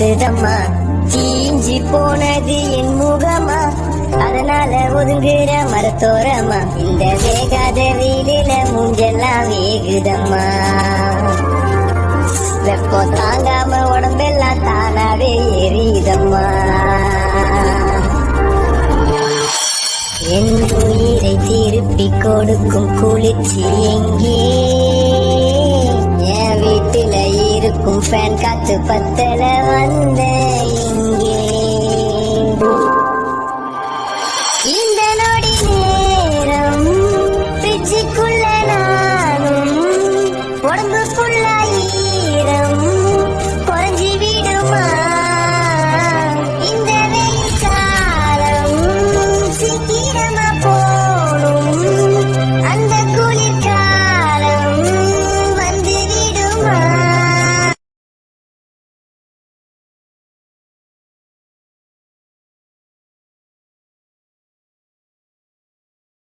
பத்துதம்மா. தீஞ்சி போனது என் முகமா, அதனால ஒதுங்குற மரத்தோரமா. இந்த வேகாத வெயிலில மூஞ்செல்லாம் வேகுதம்மா. வெப்பம் தாங்காம உடம்பெல்லாம் தானாவே எரியுதம்மா. என் உயிரை திருப்பி கொடுக்கும் குளிர்ச்சி எங்கே? என் வீட்டுல இருக்கும் ஃபேன் காத்து பத்த